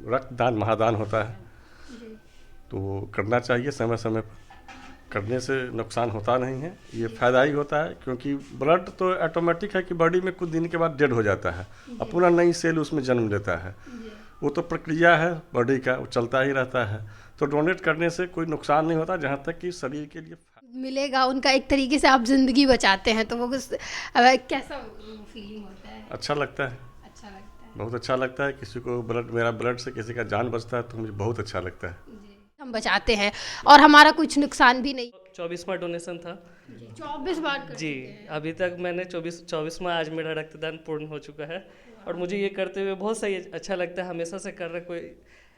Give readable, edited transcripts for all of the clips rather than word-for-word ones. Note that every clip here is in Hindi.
रक्तदान महादान होता है, जी। तो करना चाहिए समय समय पर। करने से नुकसान होता नहीं है, ये फ़ायदा ही होता है, क्योंकि ब्लड तो ऑटोमेटिक है कि बॉडी में कुछ दिन के बाद डेड हो जाता है और जी। पुनः नई सेल उसमें जन्म लेता है। जी। वो तो प्रक्रिया है बॉडी का, वो चलता ही रहता है। तो डोनेट करने से कोई नुकसान नहीं होता, जहाँ तक कि शरीर के लिए मिलेगा उनका, एक तरीके से आप जिंदगी बचाते हैं, तो वो कैसा फीलिंग होता है? अच्छा लगता है, अच्छा लगता है। बहुत अच्छा लगता है। किसी को मेरा ब्लड से किसी का जान बचता है तो मुझे बहुत अच्छा लगता है। जी, हम बचाते हैं और हमारा कुछ नुकसान भी नहीं। 24वां डोनेशन था 24 बार कर जी। चुके हैं। अभी तक मैंने 24वां आज मेरा रक्तदान पूर्ण हो चुका है और मुझे ये करते हुए बहुत सही अच्छा लगता है। हमेशा से कर रहे, कोई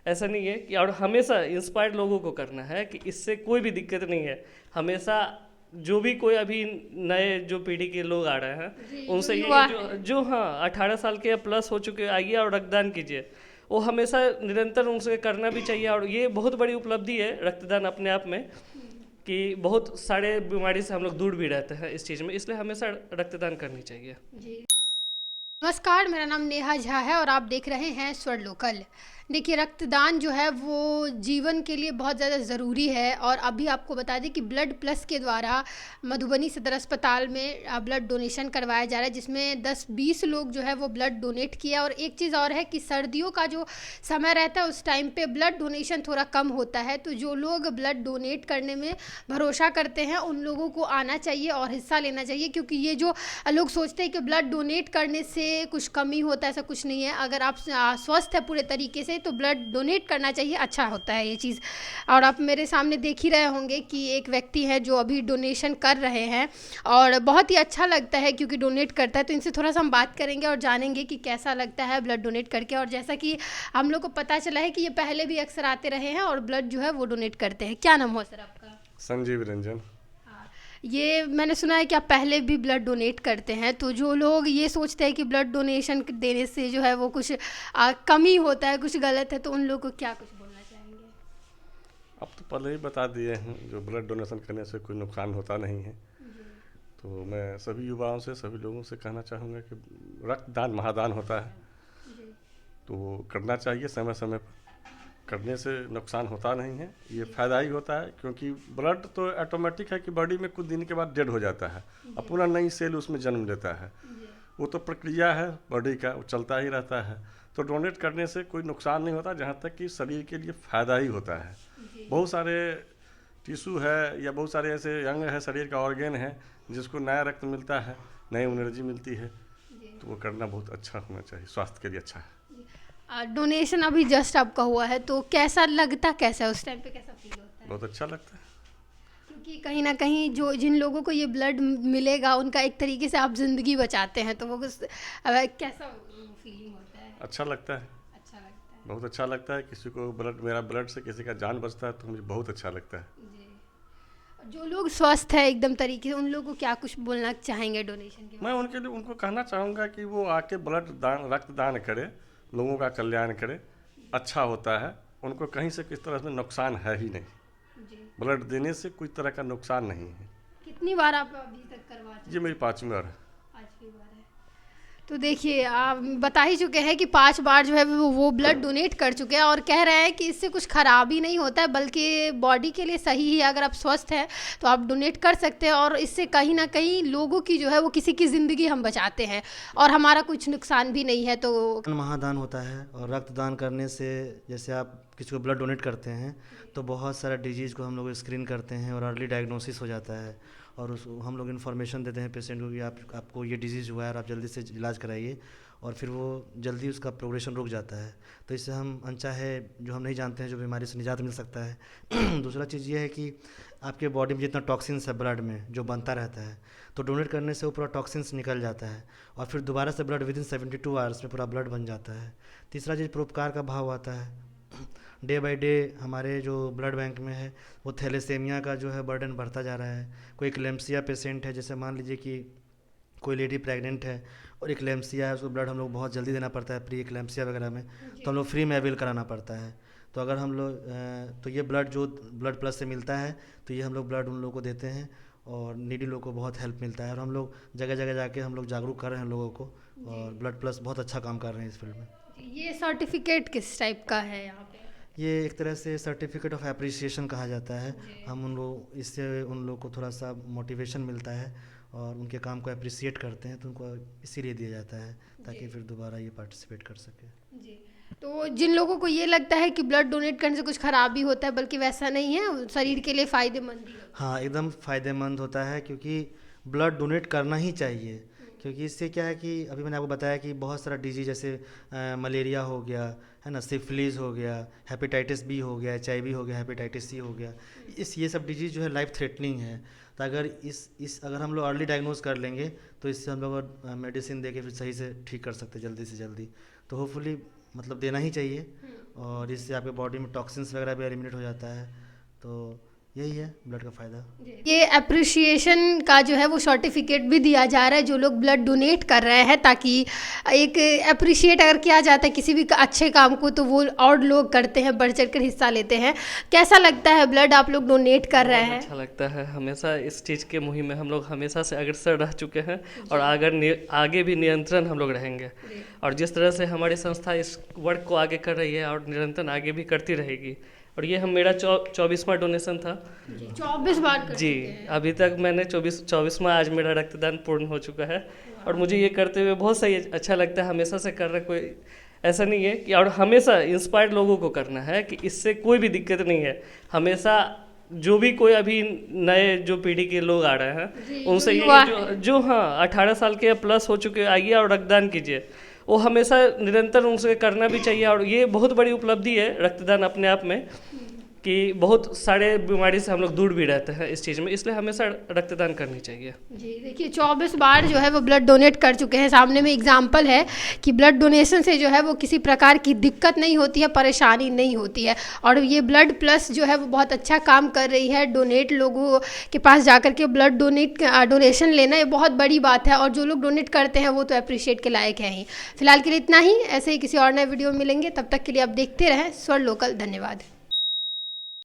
ऐसा नहीं है कि, और हमेशा इंस्पायर्ड लोगों को करना है कि इससे कोई भी दिक्कत नहीं है। हमेशा जो भी कोई अभी नए जो पीढ़ी के लोग आ रहे हैं उनसे ये युवा जो हाँ 18 साल के या प्लस हो चुके आइए और रक्तदान कीजिए। वो हमेशा निरंतर उनसे करना भी चाहिए और ये बहुत बड़ी उपलब्धि है रक्तदान अपने आप में, कि बहुत सारे बीमारी से हम लोग दूर भी रहते हैं इस चीज़ में, इसलिए हमेशा रक्तदान करनी चाहिए। जी। नमस्कार, मेरा नाम नेहा झा है और आप देख रहे हैं स्वर लोकल। देखिए, रक्तदान जो है वो जीवन के लिए बहुत ज़्यादा ज़रूरी है और अभी आपको बता दें कि ब्लड प्लस के द्वारा मधुबनी सदर अस्पताल में ब्लड डोनेशन करवाया जा रहा है, जिसमें 10-20 लोग जो है वो ब्लड डोनेट किया। और एक चीज़ और है कि सर्दियों का जो समय रहता है उस टाइम पे ब्लड डोनेशन थोड़ा कम होता है, तो जो लोग ब्लड डोनेट करने में भरोसा करते हैं उन लोगों को आना चाहिए और हिस्सा लेना चाहिए, क्योंकि ये जो लोग सोचते हैं कि ब्लड डोनेट करने से कुछ कमी होता है, ऐसा कुछ नहीं है। अगर आप स्वस्थ है पूरे तरीके से तो ब्लड डोनेट करना चाहिए, अच्छा होता है ये चीज़। और आप मेरे सामने देख ही रहे होंगे कि एक व्यक्ति है जो अभी डोनेशन कर रहे हैं और बहुत ही अच्छा लगता है क्योंकि डोनेट करता है। तो इनसे थोड़ा सा हम बात करेंगे और जानेंगे कि कैसा लगता है ब्लड डोनेट करके। और जैसा कि हम लोग को पता चला है कि ये पहले भी अक्सर आते रहे हैं और ब्लड जो है वो डोनेट करते हैं। क्या नाम हो सर आपका? संजीव रंजन। ये मैंने सुना है कि आप पहले भी ब्लड डोनेट करते हैं, तो जो लोग ये सोचते हैं कि ब्लड डोनेशन देने से जो है वो कुछ कमी होता है, कुछ गलत है, तो उन लोगों को क्या कुछ बोलना चाहेंगे? अब तो पहले ही बता दिए हैं, जो ब्लड डोनेशन करने से कोई नुकसान होता नहीं है। तो मैं सभी युवाओं से, सभी लोगों से कहना चाहूँगा कि रक्तदान महादान होता है, तो करना चाहिए समय समय पर। करने से नुकसान होता नहीं है, ये फ़ायदा ही होता है, क्योंकि ब्लड तो ऑटोमेटिक है कि बॉडी में कुछ दिन के बाद डेड हो जाता है और पुनः नई सेल उसमें जन्म लेता है। वो तो प्रक्रिया है बॉडी का, वो चलता ही रहता है। तो डोनेट करने से कोई नुकसान नहीं होता, जहाँ तक कि शरीर के लिए फ़ायदा ही होता है। बहुत सारे टिश्यू है या बहुत सारे ऐसे अंग है, शरीर का ऑर्गेन है, जिसको नया रक्त मिलता है, नई एनर्जी मिलती है, तो वो करना बहुत अच्छा होना चाहिए, स्वास्थ्य के लिए अच्छा है। डोनेशन अभी जस्ट आपका हुआ है, तो कैसा लगता, कैसा उस टाइम पे कैसा फील होता है? बहुत अच्छा लगता है। क्योंकि कहीं ना कहीं जो जिन लोगों को ये ब्लड मिलेगा उनका एक तरीके से आप ज़िंदगी बचाते हैं, तो वो कैसा फीलिंग होता है? अच्छा लगता है, अच्छा लगता है। बहुत अच्छा लगता है। किसी को मेरा ब्लड से किसी का जान बचता है तो मुझे बहुत अच्छा लगता है। जी। जो लोग स्वस्थ है एकदम तरीके से, उन लोगों को क्या कुछ बोलना चाहेंगे डोनेशन के मैं उनके लिए उनको कहना चाहूँगा कि वो आके रक्तदान करे, लोगों का कल्याण करे, अच्छा होता है। उनको कहीं से किस तरह से नुकसान है ही नहीं, बारे? जी। ब्लड देने से कोई तरह का नुकसान नहीं है। कितनी बार आप अभी तक करवा चुके ये मेरी 5वीं बार है। हैं? 5वीं बार है। तो देखिए, आप बता ही चुके हैं कि 5 बार जो है वो ब्लड डोनेट कर चुके हैं और कह रहे हैं कि इससे कुछ खराबी नहीं होता है, बल्कि बॉडी के लिए सही ही है। अगर आप स्वस्थ हैं तो आप डोनेट कर सकते हैं और इससे कहीं ना कहीं लोगों की जो है वो किसी की ज़िंदगी हम बचाते हैं और हमारा कुछ नुकसान भी नहीं है। तो महादान होता है और रक्तदान करने से, जैसे आप किसी को ब्लड डोनेट करते हैं तो बहुत सारा डिजीज़ को हम लोग स्क्रीन करते हैं और अर्ली डायग्नोसिस हो जाता है और उस हम लोग इन्फॉर्मेशन देते हैं पेशेंट को कि आपको ये डिजीज़ हुआ है और आप जल्दी से इलाज कराइए, और फिर वो जल्दी उसका प्रोग्रेशन रुक जाता है। तो इससे हम अनचाहे जो हम नहीं जानते हैं जो बीमारी से निजात मिल सकता है। दूसरा चीज़ ये है कि आपके बॉडी में जितना टॉक्सिन्स है ब्लड में जो बनता रहता है, तो डोनेट करने से वो पूरा टॉक्सिन्स निकल जाता है और फिर दोबारा से ब्लड विदिन 72 आवर्स में पूरा ब्लड बन जाता है। तीसरा चीज़ परोपकार का भाव आता है। डे बाय डे हमारे जो ब्लड बैंक में है वो थैलेसेमिया का जो है बर्डन बढ़ता जा रहा है। कोई एक्लेम्सिया पेशेंट है, जैसे मान लीजिए कि कोई लेडी प्रेग्नेंट है और एक्लेम्सिया है, उसको ब्लड हम लोग बहुत जल्दी देना पड़ता है प्री एक्लेम्सिया वगैरह में, तो हम लोग फ्री में अवेल कराना पड़ता है। तो अगर हम लोग तो ये ब्लड जो ब्लड प्लस से मिलता है, तो ये हम लोग ब्लड उन लोगों को देते हैं और नीडी लोगों को बहुत हेल्प मिलता है और हम लोग जगह जगह जाके हम लोग जागरूक कर रहे हैं लोगों को, और ब्लड प्लस बहुत अच्छा काम कर रहे हैं इस फील्ड में। ये सर्टिफिकेट किस टाइप का है यहाँ पे? ये एक तरह से सर्टिफिकेट ऑफ एप्रिसिएशन कहा जाता है। हम उन लोग इससे उन लोग को थोड़ा सा मोटिवेशन मिलता है और उनके काम को अप्रिसिएट करते हैं, तो उनको इसीलिए दिया जाता है ताकि फिर दोबारा ये पार्टिसिपेट कर सके। जी। तो जिन लोगों को ये लगता है कि ब्लड डोनेट करने से कुछ खराबी होता है, बल्कि वैसा नहीं है, शरीर के लिए फ़ायदेमंद ही है। हाँ, एकदम फ़ायदेमंद होता है क्योंकि ब्लड डोनेट करना ही चाहिए। क्योंकि इससे क्या है कि अभी मैंने आपको बताया कि बहुत सारा डिजीज जैसे मलेरिया हो गया है ना, सिफिलिस हो गया, हेपेटाइटिस बी हो गया, HIV हो गया, हेपेटाइटिस C हो गया, ये सब डिजीज़ जो है लाइफ थ्रेटनिंग है। तो अगर अगर हम लोग अर्ली डायग्नोज कर लेंगे तो इससे हम लोग मेडिसिन दे के फिर सही से ठीक कर सकते हैं जल्दी से जल्दी। तो होपफुली मतलब देना ही चाहिए और इससे आपके बॉडी में टॉक्सिन्स वगैरह भी एलिमिनेट हो जाता है। तो यही है ब्लड का फ़ायदा। ये अप्रिशिएशन का जो है वो सर्टिफिकेट भी दिया जा रहा है जो लोग ब्लड डोनेट कर रहे हैं, ताकि एक अप्रिशिएट अगर किया जाता है किसी भी अच्छे काम को तो वो और लोग करते हैं, बढ़ चढ़ कर हिस्सा लेते हैं। कैसा लगता है ब्लड आप लोग डोनेट कर रहे हैं? अच्छा लगता है, हमेशा इस चीज़ के मुहिम में हम लोग हमेशा से अग्रसर रह चुके हैं और आगे भी निरंतर हम लोग रहेंगे। और जिस तरह से हमारी संस्था इस वर्क को आगे कर रही है और निरंतर आगे भी करती रहेगी। और ये मेरा 24वां डोनेशन था। 24 बार कर जी, अभी तक मैंने 24वां आज मेरा रक्तदान पूर्ण हो चुका है और मुझे ये करते हुए बहुत सही अच्छा लगता है। हमेशा से कर रहा, कोई ऐसा नहीं है कि, और हमेशा इंस्पायर्ड लोगों को करना है कि इससे कोई भी दिक्कत नहीं है। हमेशा जो भी कोई अभी नए जो पीढ़ी के लोग आ रहे हैं उनसे ये जो हाँ 18 साल के प्लस हो चुके, आइए और रक्तदान कीजिए। वो हमेशा निरंतर उनसे करना भी चाहिए। और ये बहुत बड़ी उपलब्धि है रक्तदान अपने आप में, कि बहुत सारे बीमारी से हम लोग दूर भी रहते हैं इस चीज़ में, इसलिए हमेशा रक्तदान करनी चाहिए। जी देखिए 24 बार जो है वो ब्लड डोनेट कर चुके हैं। सामने में एग्जाम्पल है कि ब्लड डोनेशन से जो है वो किसी प्रकार की दिक्कत नहीं होती है, परेशानी नहीं होती है। और ये ब्लड प्लस जो है वो बहुत अच्छा काम कर रही है। डोनेट लोगों के पास जाकर के ब्लड डोनेशन लेना ये बहुत बड़ी बात है और जो लोग डोनेट करते हैं वो तो अप्रिशिएट के लायक हैं ही। फिलहाल के लिए इतना ही, ऐसे ही किसी और नए वीडियो में मिलेंगे, तब तक के लिए आप देखते रहें स्वर लोकल। धन्यवाद।